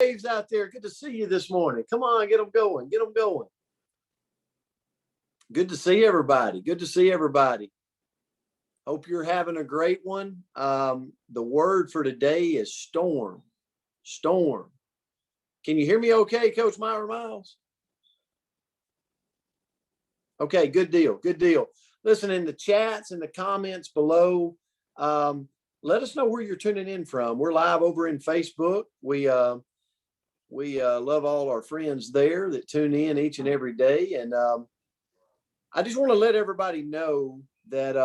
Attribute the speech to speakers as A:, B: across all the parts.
A: Waves out there. Good to see you this morning. Come on, get them going. Get them going. Good to see everybody. Good to see everybody. Hope you're having a great one. The word for today is storm. Storm. Can you hear me okay, Coach Myra Miles? Okay, good deal. Good deal. Listen, in the chats and the comments below, let us know where you're tuning in from. We're live over in Facebook. We love all our friends there that tune in each and every day. And I just want to let everybody know that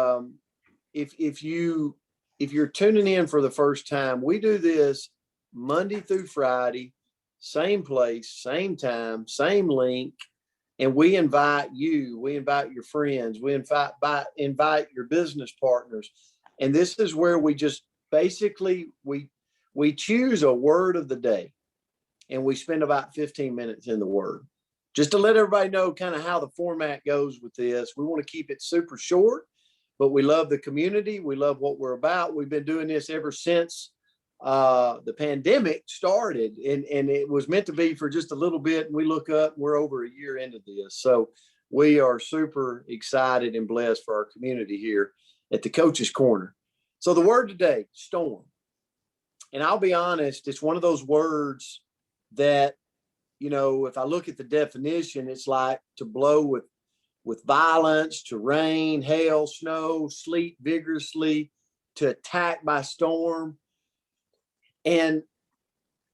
A: if you're tuning in for the first time, we do this Monday through Friday, same place, same time, same link. And we invite you, we invite your friends, we invite your business partners. And this is where we just basically, we choose a word of the day and we spend about 15 minutes in the word. Just to let everybody know kind of how the format goes with this. We want to keep it super short, but we love the community. We love what we're about. We've been doing this ever since the pandemic started, and it was meant to be for just a little bit. And we look up, we're over a year into this. So we are super excited and blessed for our community here at the Coach's Corner. So the word today, storm. And I'll be honest, it's one of those words that, you know, if I look at the definition, it's like to blow with violence, to rain, hail, snow, sleet vigorously, to attack by storm. And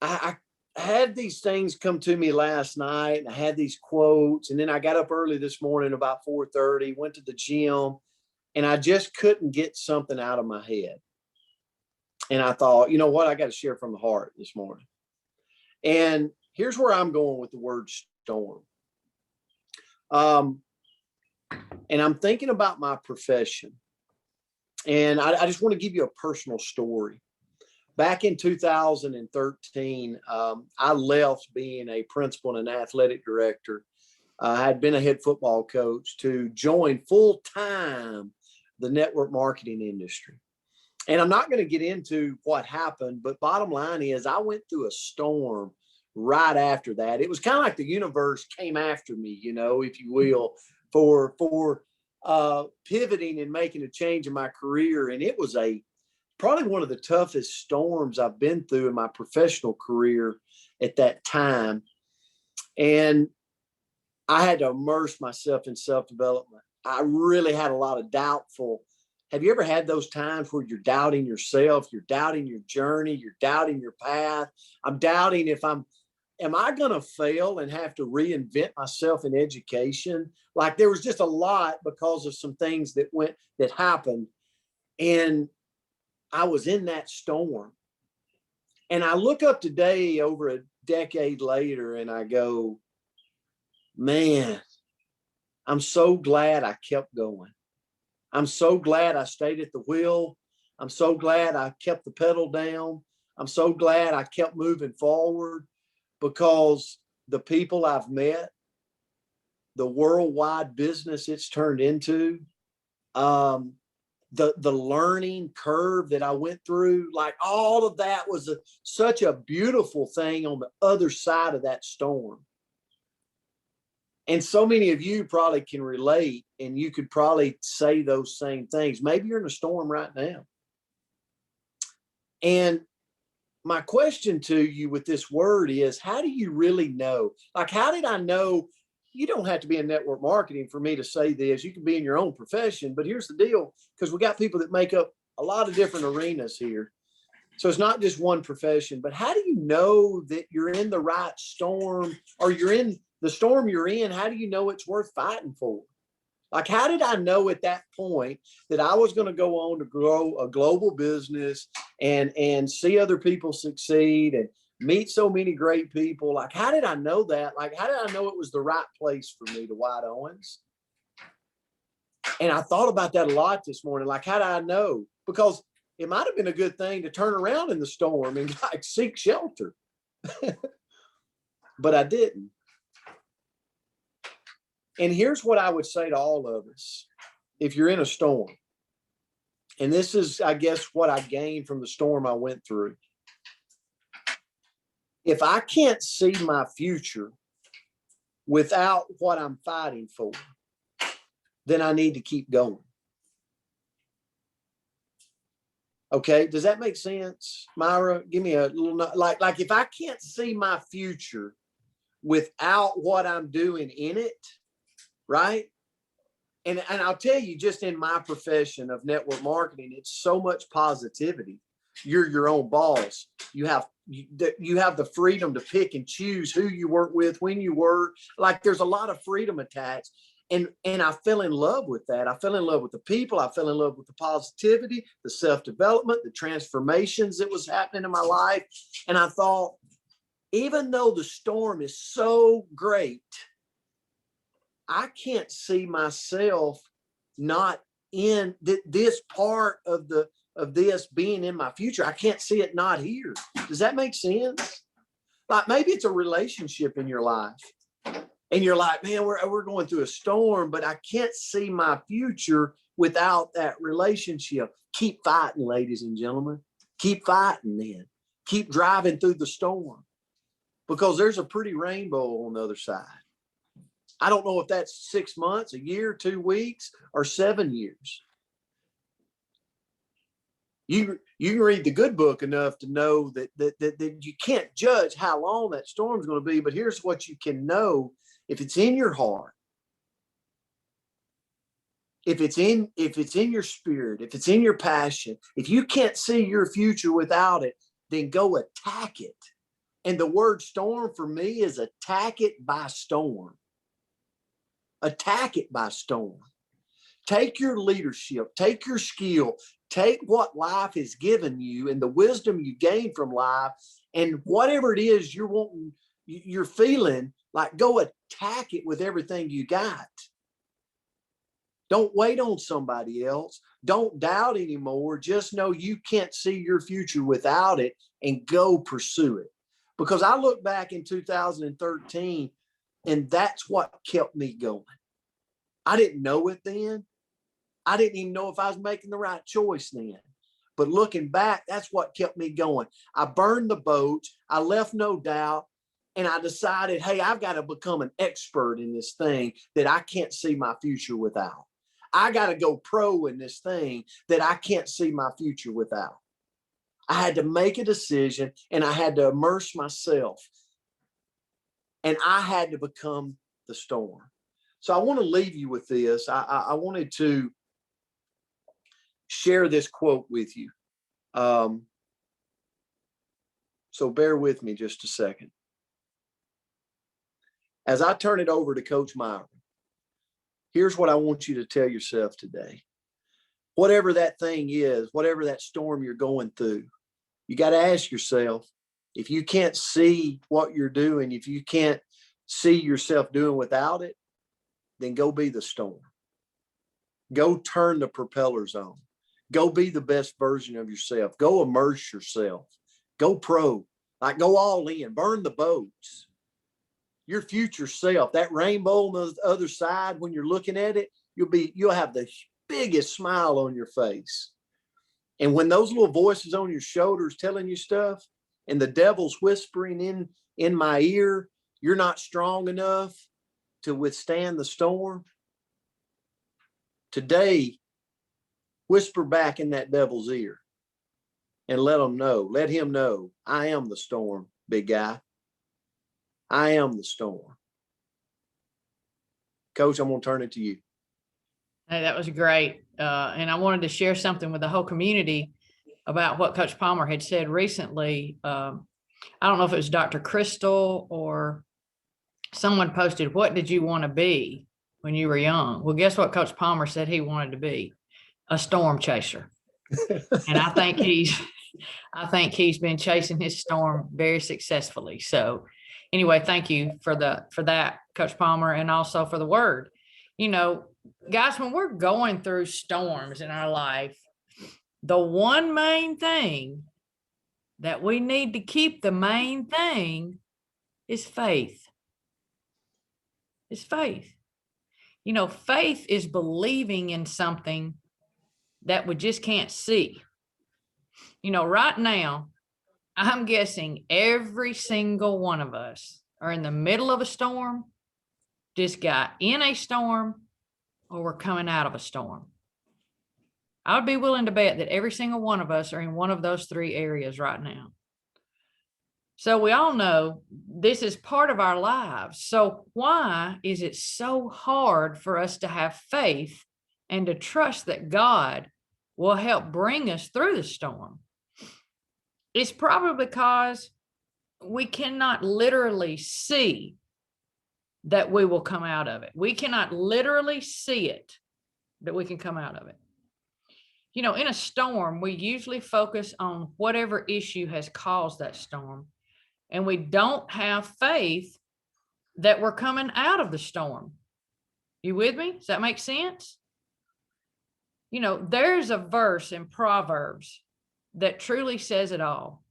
A: I had these things come to me last night, and I had these quotes, and then I got up early this morning about 4:30, went to the gym, and I just couldn't get something out of my head. And I thought, you know what, I got to share from the heart this morning. And here's where I'm going with the word storm. And I'm thinking about my profession. And I just want to give you a personal story. Back in 2013, I left being a principal and an athletic director. I had been a head football coach to join full-time the network marketing industry. And I'm not going to get into what happened, but bottom line is I went through a storm right after that. It was kind of like the universe came after me, you know, if you will, for pivoting and making a change in my career. And it was probably one of the toughest storms I've been through in my professional career at that time. And I had to immerse myself in self-development. I really had a lot of doubtful. Have you ever had those times where you're doubting yourself, you're doubting your journey, you're doubting your path? I'm doubting am I going to fail and have to reinvent myself in education? Like there was just a lot because of some things that happened. And I was in that storm. And I look up today over a decade later and I go, man, I'm so glad I kept going. I'm so glad I stayed at the wheel. I'm so glad I kept the pedal down. I'm so glad I kept moving forward, because the people I've met, the worldwide business it's turned into, the learning curve that I went through, like all of that was such a beautiful thing on the other side of that storm. And so many of you probably can relate, and you could probably say those same things. Maybe you're in a storm right now. And my question to you with this word is, how do you really know? Like, how did I know? You don't have to be in network marketing for me to say this. You can be in your own profession, but here's the deal, because we got people that make up a lot of different arenas here. So it's not just one profession, but how do you know that you're in the right storm, or you're in the storm you're in? How do you know it's worth fighting for? Like, how did I know at that point that I was going to go on to grow a global business and see other people succeed and meet so many great people? Like, how did I know that? Like, how did I know it was the right place for me, to White Owens? And I thought about that a lot this morning. Like, how did I know? Because it might have been a good thing to turn around in the storm and like seek shelter. But I didn't. And here's what I would say to all of us. If you're in a storm, and this is, I guess, what I gained from the storm I went through. If I can't see my future without what I'm fighting for, then I need to keep going. Okay, does that make sense, Myra? Give me a little, like if I can't see my future without what I'm doing in it, right? And I'll tell you, just in my profession of network marketing, it's so much positivity. You're your own boss. You have the freedom to pick and choose who you work with, when you work. Like there's a lot of freedom attached. And I fell in love with that. I fell in love with the people. I fell in love with the positivity, the self-development, the transformations that was happening in my life. And I thought, even though the storm is so great, I can't see myself not in this part of this being in my future. I can't see it not here. Does that make sense? Like maybe it's a relationship in your life and you're like, man, we're going through a storm, but I can't see my future without that relationship. Keep fighting, ladies and gentlemen. Keep fighting then. Keep driving through the storm because there's a pretty rainbow on the other side. I don't know if that's 6 months, a year, 2 weeks, or 7 years. You can read the good book enough to know that you can't judge how long that storm is going to be, but here's what you can know. If it's in your heart, if it's in your spirit, if it's in your passion, if you can't see your future without it, then go attack it. And the word storm for me is attack it by storm. Attack it by storm. Take your leadership, take your skill, take what life has given you and the wisdom you gain from life, and whatever it is you're feeling, like go attack it with everything you got. Don't wait on somebody else. Don't doubt anymore. Just know you can't see your future without it and go pursue it. Because I look back in 2013 and that's what kept me going. I didn't know it then. I didn't even know if I was making the right choice then. But looking back, that's what kept me going. I burned the boats. I left no doubt. And I decided, hey, I've got to become an expert in this thing that I can't see my future without. I got to go pro in this thing that I can't see my future without. I had to make a decision and I had to immerse myself. And I had to become the storm. So I want to leave you with this. I wanted to share this quote with you. So bear with me just a second. As I turn it over to Coach Myra, here's what I want you to tell yourself today. Whatever that thing is, whatever that storm you're going through, you got to ask yourself, if you can't see what you're doing, if you can't see yourself doing without it, then go be the storm. Go turn the propellers on. Go be the best version of yourself. Go immerse yourself. Go pro. Like go all in. Burn the boats. Your future self, that rainbow on the other side, when you're looking at it, you'll have the biggest smile on your face. And when those little voices on your shoulders telling you stuff and the devil's whispering in my ear, you're not strong enough to withstand the storm. Today, whisper back in that devil's ear and let him know, I am the storm, big guy. I am the storm. Coach, I'm going to turn it to you.
B: Hey, that was great. And I wanted to share something with the whole community about what Coach Palmer had said recently. I don't know if it was Dr. Crystal or someone posted, what did you want to be when you were young? Well, guess what Coach Palmer said he wanted to be? A storm chaser. And I think he's been chasing his storm very successfully. So anyway, thank you for that, Coach Palmer, and also for the word. You know, guys, when we're going through storms in our life, the one main thing that we need to keep the main thing is faith. It's faith. You know, faith is believing in something that we just can't see. You know, right now, I'm guessing every single one of us are in the middle of a storm, just got in a storm, or we're coming out of a storm. I would be willing to bet that every single one of us are in one of those three areas right now. So we all know this is part of our lives. So why is it so hard for us to have faith and to trust that God will help bring us through the storm? It's probably because we cannot literally see that we will come out of it. We cannot literally see it, that we can come out of it. You know, in a storm, we usually focus on whatever issue has caused that storm, and we don't have faith that we're coming out of the storm. You with me? Does that make sense? You know, there's a verse in Proverbs that truly says it all.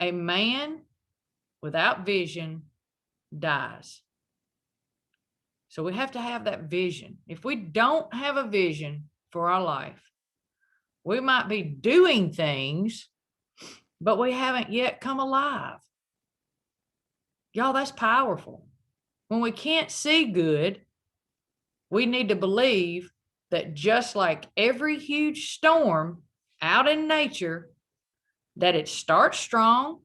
B: A man without vision dies. So we have to have that vision. If we don't have a vision for our life, we might be doing things, but we haven't yet come alive. Y'all, that's powerful. When we can't see good, we need to believe that just like every huge storm out in nature, that it starts strong,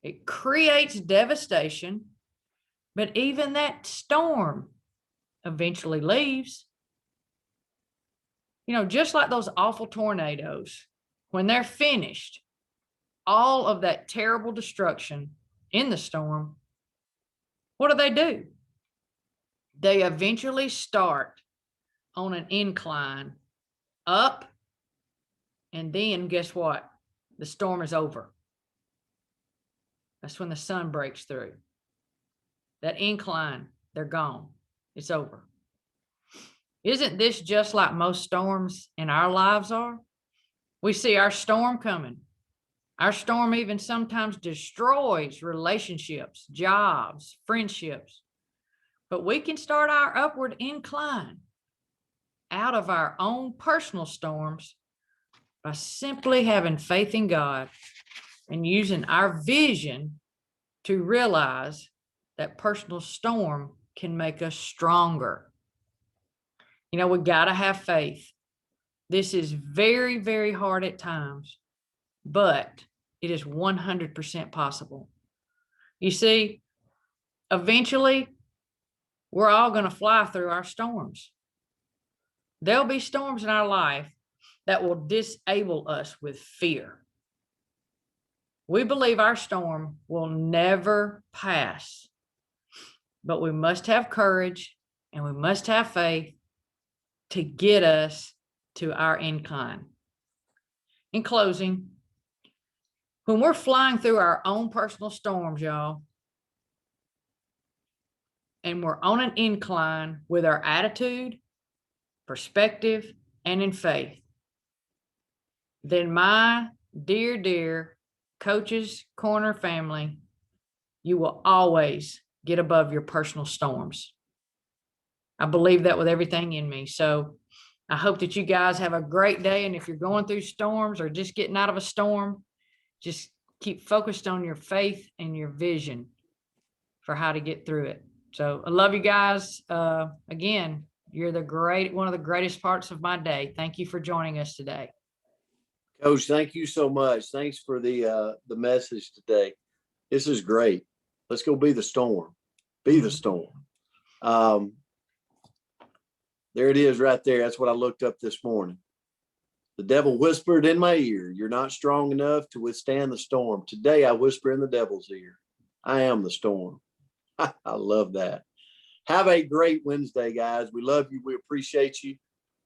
B: it creates devastation, but even that storm eventually leaves. You know, just like those awful tornadoes, when they're finished, all of that terrible destruction in the storm, what do? They eventually start on an incline up, and then guess what? The storm is over. That's when the sun breaks through. That incline, they're gone. It's over. Isn't this just like most storms in our lives are? We see our storm coming. Our storm even sometimes destroys relationships, jobs, friendships. But we can start our upward incline out of our own personal storms by simply having faith in God and using our vision to realize that personal storm can make us stronger. You know, we got to have faith. This is very, very hard at times, but it is 100% possible. You see, eventually, we're all going to fly through our storms. There'll be storms in our life that will disable us with fear. We believe our storm will never pass, but we must have courage and we must have faith to get us to our incline. In closing, when we're flying through our own personal storms, y'all, and we're on an incline with our attitude, perspective, and in faith, then my dear, dear Coach's Corner family, you will always get above your personal storms. I believe that with everything in me. So I hope that you guys have a great day. And if you're going through storms or just getting out of a storm, just keep focused on your faith and your vision for how to get through it. So I love you guys. Again, you're one of the greatest parts of my day. Thank you for joining us today.
A: Coach, thank you so much. Thanks for the message today. This is great. Let's go be the storm. Be the storm. There it is right there. That's what I looked up this morning. The devil whispered in my ear, "You're not strong enough to withstand the storm." Today, I whisper in the devil's ear, "I am the storm." I love that. Have a great Wednesday, guys. We love you. We appreciate you.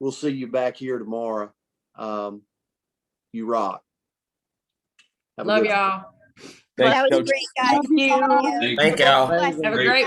A: We'll see you back here tomorrow. You rock.
B: Love y'all.
C: Thanks,
D: That was
C: Coach.
D: great, guys.
B: Thank you.
D: Thank you.
C: Thank y'all.
B: Have a great